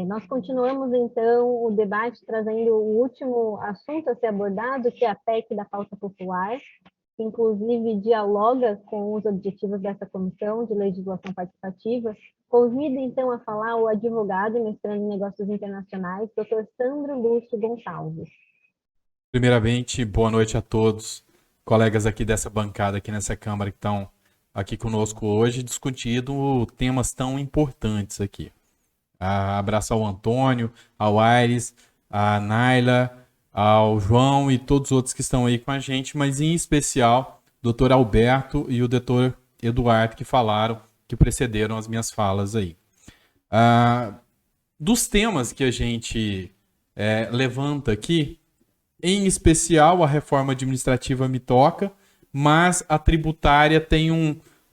Nós continuamos, então, o debate trazendo o último assunto a ser abordado, que é a PEC da pauta popular, que inclusive dialoga com os objetivos dessa Comissão de Legislação Participativa. Convido, então, a falar o advogado e mestrando em Negócios Internacionais, Dr. Sandro Lúcio Gonçalves. Primeiramente, boa noite a todos, colegas aqui dessa bancada, aqui nessa Câmara, que estão aqui conosco hoje, discutindo temas tão importantes aqui. Abraço ao Antônio, ao Aires, à Naila, ao João e todos os outros que estão aí com a gente, mas em especial, Dr. Alberto e o Dr. Eduardo, que falaram, que precederam as minhas falas aí. Dos temas que a gente levanta aqui, em especial, a reforma administrativa me toca, mas a tributária tem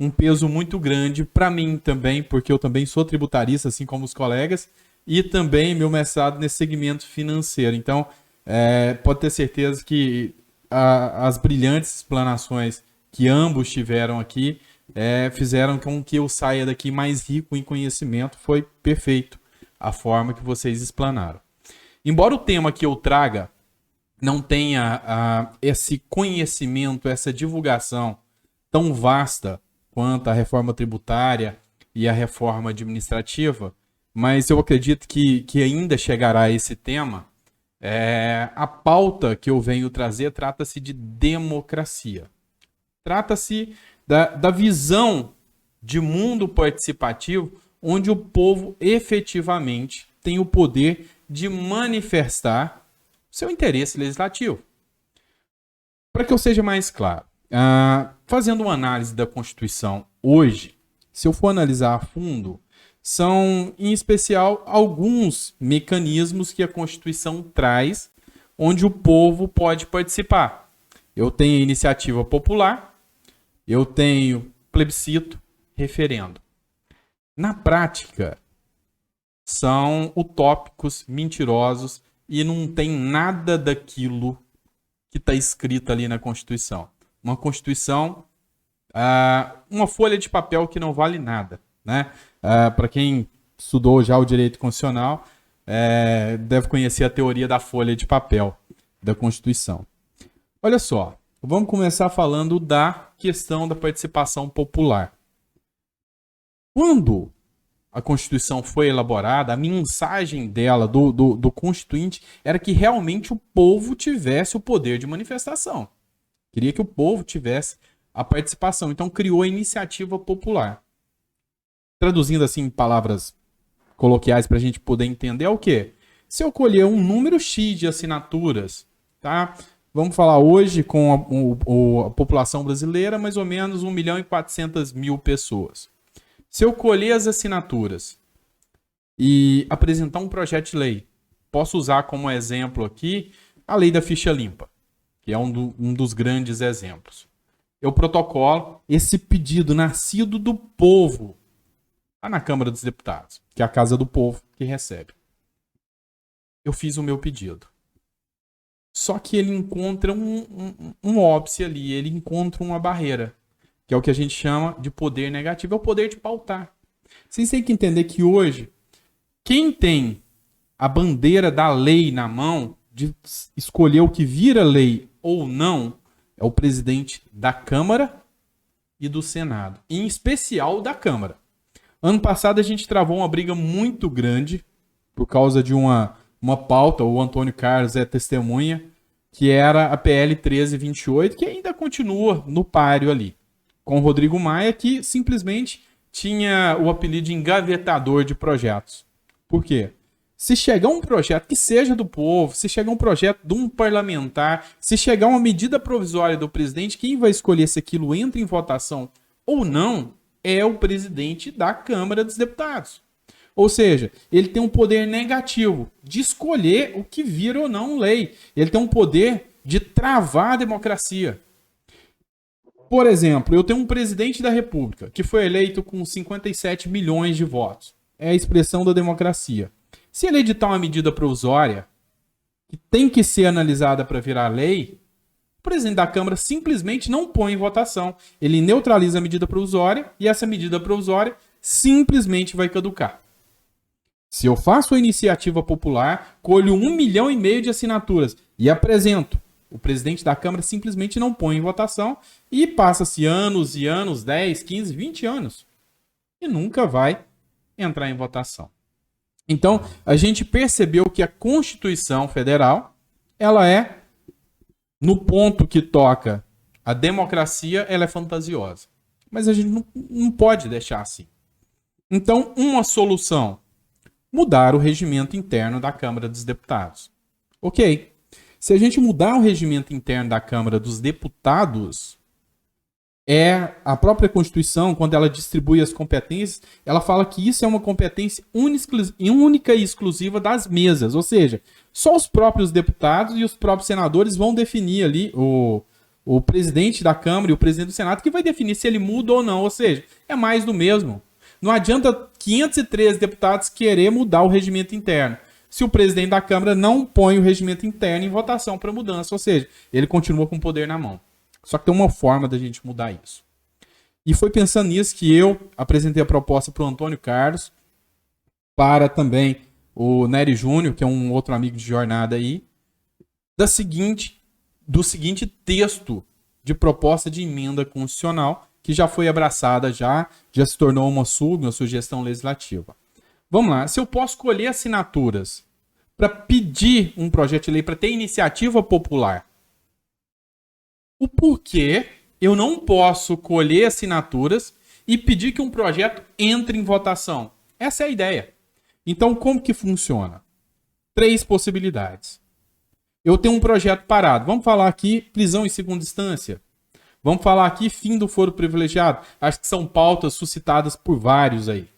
um peso muito grande para mim também, porque eu também sou tributarista, assim como os colegas, e também meu mestrado nesse segmento financeiro. Então, pode ter certeza que as brilhantes explanações que ambos tiveram aqui fizeram com que eu saia daqui mais rico em conhecimento. Foi perfeito a forma que vocês explanaram. Embora o tema que eu traga não tenha esse conhecimento, essa divulgação tão vasta quanto a reforma tributária e a reforma administrativa, mas eu acredito que ainda chegará a esse tema. A pauta que eu venho trazer trata-se de democracia. Trata-se da visão de mundo participativo, onde o povo efetivamente tem o poder de manifestar seu interesse legislativo. Para que eu seja mais claro, fazendo uma análise da Constituição hoje, se eu for analisar a fundo, são, em especial, alguns mecanismos que a Constituição traz, onde o povo pode participar. Eu tenho iniciativa popular, eu tenho plebiscito, referendo. Na prática, são utópicos, mentirosos, e não tem nada daquilo que está escrito ali na Constituição. Uma Constituição, uma folha de papel que não vale nada, né? Para quem estudou já o direito constitucional, deve conhecer a teoria da folha de papel da Constituição. Olha só, vamos começar falando da questão da participação popular. Quando a Constituição foi elaborada, a mensagem dela, do Constituinte, era que realmente o povo tivesse o poder de manifestação. Queria que o povo tivesse a participação. Então, criou a iniciativa popular. Traduzindo assim em palavras coloquiais para a gente poder entender, é o quê? Se eu colher um número X de assinaturas, tá? Vamos falar hoje com a população brasileira, mais ou menos 1.400.000 pessoas. Se eu colher as assinaturas e apresentar um projeto de lei, posso usar como exemplo aqui a lei da ficha limpa, que é um dos grandes exemplos. Eu protocolo esse pedido nascido do povo lá na Câmara dos Deputados, que é a casa do povo que recebe. Eu fiz o meu pedido. Só que ele encontra um óbice ali, ele encontra uma barreira, que é o que a gente chama de poder negativo, é o poder de pautar. Vocês têm que entender que hoje, quem tem a bandeira da lei na mão, de escolher o que vira lei ou não, é o presidente da Câmara e do Senado, em especial da Câmara. Ano passado a gente travou uma briga muito grande por causa de uma pauta, o Antônio Carlos é testemunha, que era a PL 1328, que ainda continua no páreo ali, com o Rodrigo Maia, que simplesmente tinha o apelido de engavetador de projetos. Por quê? Se chegar um projeto que seja do povo, se chegar um projeto de um parlamentar, se chegar uma medida provisória do presidente, quem vai escolher se aquilo entra em votação ou não é o presidente da Câmara dos Deputados. Ou seja, ele tem um poder negativo de escolher o que vira ou não lei. Ele tem um poder de travar a democracia. Por exemplo, eu tenho um presidente da República que foi eleito com 57 milhões de votos. É a expressão da democracia. Se ele editar uma medida provisória que tem que ser analisada para virar lei, o presidente da Câmara simplesmente não põe em votação. Ele neutraliza a medida provisória e essa medida provisória simplesmente vai caducar. Se eu faço a iniciativa popular, colho 1,5 milhão de assinaturas e apresento, o presidente da Câmara simplesmente não põe em votação e passa-se anos e anos, 10, 15, 20 anos, e nunca vai entrar em votação. Então, a gente percebeu que a Constituição Federal, ela é, no ponto que toca a democracia, ela é fantasiosa. Mas a gente não pode deixar assim. Então, uma solução, mudar o regimento interno da Câmara dos Deputados. Ok. Se a gente mudar o regimento interno da Câmara dos Deputados, a própria Constituição, quando ela distribui as competências, ela fala que isso é uma competência única e exclusiva das mesas. Ou seja, só os próprios deputados e os próprios senadores vão definir ali o presidente da Câmara e o presidente do Senado, que vai definir se ele muda ou não. Ou seja, é mais do mesmo. Não adianta 513 deputados querer mudar o regimento interno, se o presidente da Câmara não põe o regimento interno em votação para mudança. Ou seja, ele continua com o poder na mão. Só que tem uma forma da gente mudar isso. E foi pensando nisso que eu apresentei a proposta para o Antônio Carlos, para também o Nery Júnior, que é um outro amigo de jornada aí, do seguinte texto de proposta de emenda constitucional, que já foi abraçada, já se tornou uma sugestão legislativa. Vamos lá, se eu posso colher assinaturas para pedir um projeto de lei, para ter iniciativa popular, o porquê eu não posso colher assinaturas e pedir que um projeto entre em votação? Essa é a ideia. Então, como que funciona? 3 possibilidades. Eu tenho um projeto parado. Vamos falar aqui prisão em segunda instância. Vamos falar aqui fim do foro privilegiado. Acho que são pautas suscitadas por vários aí.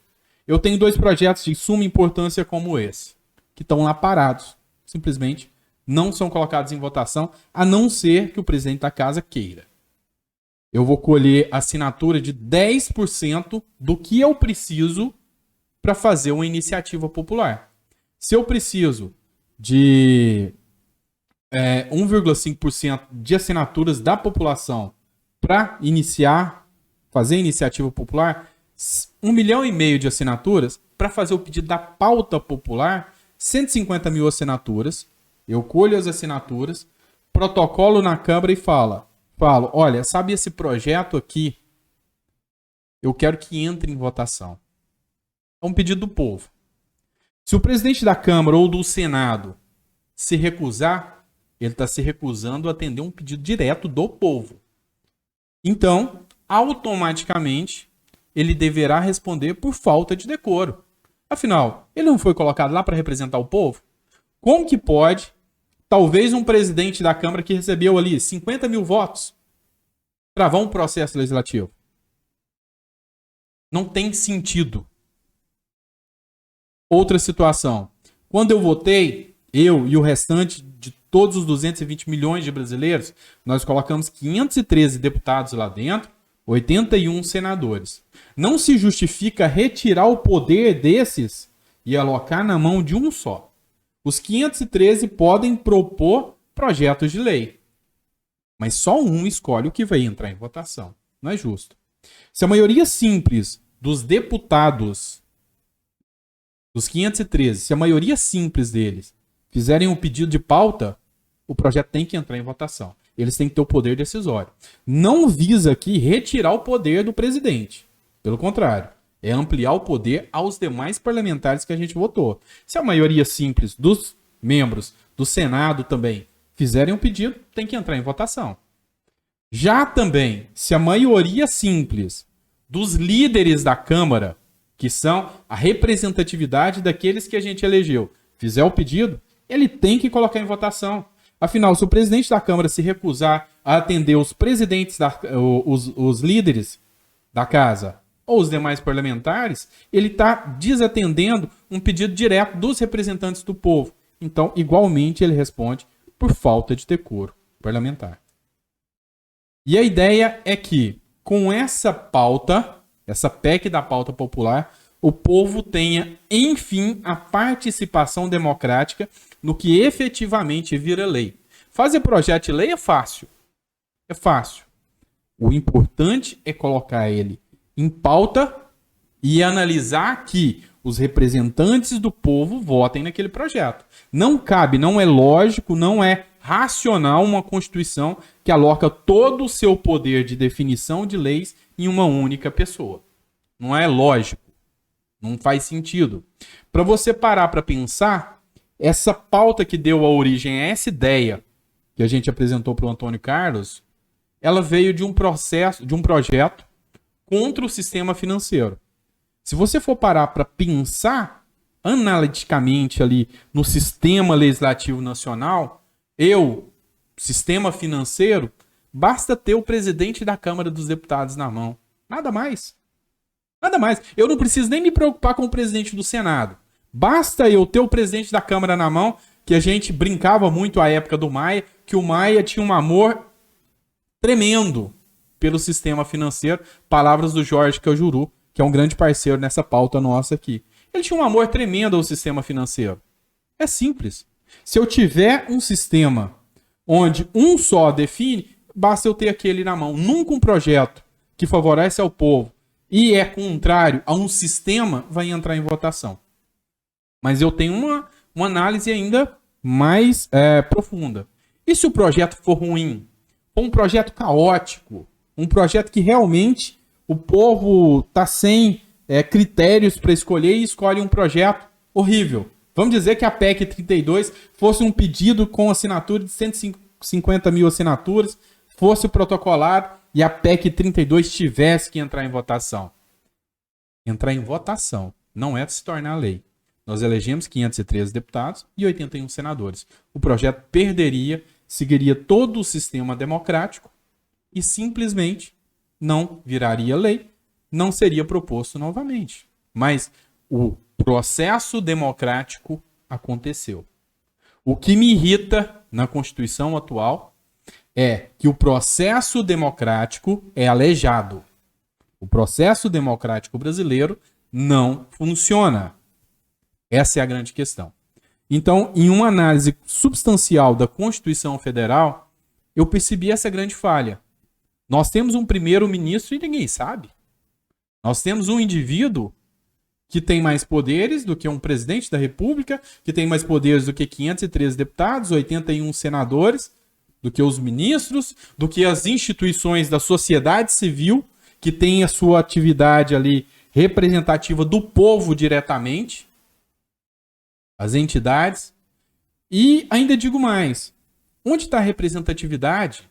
Eu tenho 2 projetos de suma importância como esse, que estão lá parados. Simplesmente não são colocados em votação, a não ser que o presidente da casa queira. Eu vou colher assinatura de 10% do que eu preciso para fazer uma iniciativa popular. Se eu preciso de 1,5% de assinaturas da população para fazer iniciativa popular, 1,5 milhão de assinaturas, para fazer o pedido da pauta popular, 150 mil assinaturas, eu colho as assinaturas, protocolo na Câmara e falo, olha, sabe esse projeto aqui? Eu quero que entre em votação. É um pedido do povo. Se o presidente da Câmara ou do Senado se recusar, ele está se recusando a atender um pedido direto do povo. Então, automaticamente, ele deverá responder por falta de decoro. Afinal, ele não foi colocado lá para representar o povo? Como que pode, talvez um presidente da Câmara que recebeu ali 50 mil votos, travar um processo legislativo? Não tem sentido. Outra situação. Quando eu votei, eu e o restante de todos os 220 milhões de brasileiros, nós colocamos 513 deputados lá dentro, 81 senadores. Não se justifica retirar o poder desses e alocar na mão de um só. Os 513 podem propor projetos de lei, mas só um escolhe o que vai entrar em votação. Não é justo. Se a maioria simples dos deputados, dos 513, se a maioria simples deles fizerem um pedido de pauta, o projeto tem que entrar em votação. Eles têm que ter o poder decisório. Não visa aqui retirar o poder do presidente. Pelo contrário, é ampliar o poder aos demais parlamentares que a gente votou. Se a maioria simples dos membros do Senado também fizerem um pedido, tem que entrar em votação. Já também, se a maioria simples dos líderes da Câmara, que são a representatividade daqueles que a gente elegeu, fizer o pedido, ele tem que colocar em votação. Afinal, se o presidente da Câmara se recusar a atender os presidentes, os líderes da casa ou os demais parlamentares, ele está desatendendo um pedido direto dos representantes do povo. Então, igualmente, ele responde por falta de decoro parlamentar. E a ideia é que, com essa pauta, essa PEC da pauta popular, o povo tenha, enfim, a participação democrática no que efetivamente vira lei. Fazer projeto de lei é fácil. É fácil. O importante é colocar ele em pauta e analisar que os representantes do povo votem naquele projeto. Não cabe, não é lógico, não é racional uma Constituição que aloca todo o seu poder de definição de leis em uma única pessoa. Não é lógico. Não faz sentido. Para você parar para pensar, essa pauta que deu a origem a essa ideia que a gente apresentou para o Antônio Carlos, ela veio de um projeto contra o sistema financeiro. Se você for parar para pensar analiticamente ali no sistema legislativo nacional, sistema financeiro, basta ter o presidente da Câmara dos Deputados na mão. Nada mais. Nada mais. Eu não preciso nem me preocupar com o presidente do Senado. Basta eu ter o presidente da Câmara na mão, que a gente brincava muito à época do Maia, que o Maia tinha um amor tremendo pelo sistema financeiro. Palavras do Jorge Cajuru, que é um grande parceiro nessa pauta nossa aqui. Ele tinha um amor tremendo ao sistema financeiro. É simples. Se eu tiver um sistema onde um só define, basta eu ter aquele na mão. Nunca um projeto que favorece ao povo e é contrário a um sistema vai entrar em votação. Mas eu tenho uma análise ainda mais profunda. E se o projeto for ruim? For um projeto caótico, um projeto que realmente o povo está sem critérios para escolher e escolhe um projeto horrível. Vamos dizer que a PEC 32 fosse um pedido com assinatura de 150 mil assinaturas, fosse protocolado e a PEC 32 tivesse que entrar em votação. Entrar em votação não é se tornar lei. Nós elegemos 513 deputados e 81 senadores. O projeto perderia, seguiria todo o sistema democrático e simplesmente não viraria lei, não seria proposto novamente. Mas o processo democrático aconteceu. O que me irrita na Constituição atual é que o processo democrático é aleijado. O processo democrático brasileiro não funciona. Essa é a grande questão. Então, em uma análise substancial da Constituição Federal, eu percebi essa grande falha. Nós temos um primeiro-ministro e ninguém sabe. Nós temos um indivíduo que tem mais poderes do que um presidente da República, que tem mais poderes do que 513 deputados, 81 senadores, do que os ministros, do que as instituições da sociedade civil, que tem a sua atividade ali representativa do povo diretamente, as entidades. E ainda digo mais, onde está a representatividade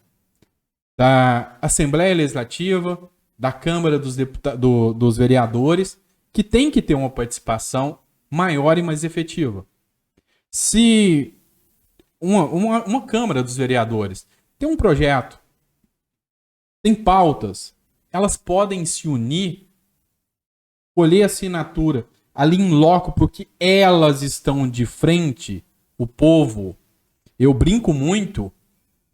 da Assembleia Legislativa, da Câmara dos Vereadores, que tem que ter uma participação maior e mais efetiva? Se uma Câmara dos Vereadores tem um projeto, tem pautas, elas podem se unir, colher assinatura ali em loco, porque elas estão de frente, o povo. Eu brinco muito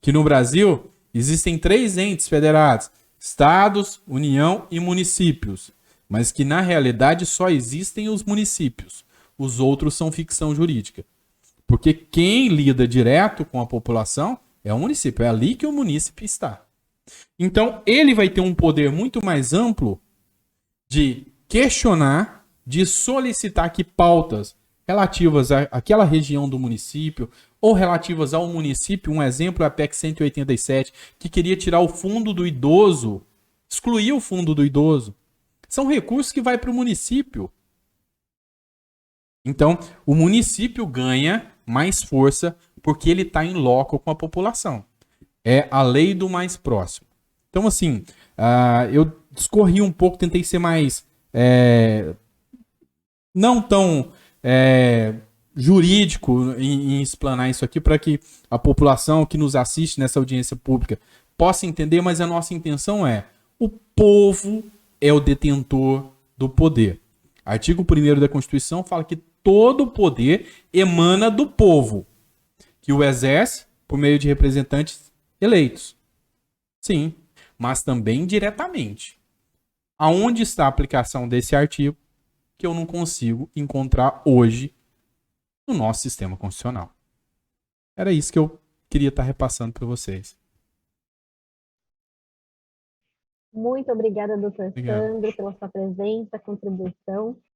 que no Brasil existem 3 entes federados: estados, União e municípios. Mas que na realidade só existem os municípios. Os outros são ficção jurídica. Porque quem lida direto com a população é o município. É ali que o munícipe está. Então, ele vai ter um poder muito mais amplo de questionar, de solicitar que pautas relativas àquela região do município ou relativas ao município, um exemplo é a PEC 187, que queria tirar o fundo do idoso, excluir o fundo do idoso. São recursos que vai para o município. Então, o município ganha mais força porque ele está em loco com a população. É a lei do mais próximo. Então, assim, eu discorri um pouco, tentei ser mais não tão jurídico em explanar isso aqui para que a população que nos assiste nessa audiência pública possa entender, mas a nossa intenção é: o povo é o detentor do poder. Artigo 1º da Constituição fala que todo o poder emana do povo, que o exerce por meio de representantes eleitos. Sim, mas também diretamente. Aonde está a aplicação desse artigo que eu não consigo encontrar hoje no nosso sistema constitucional? Era isso que eu queria estar repassando para vocês. Muito obrigada, doutor Obrigado. Sandro, pela sua presença, contribuição.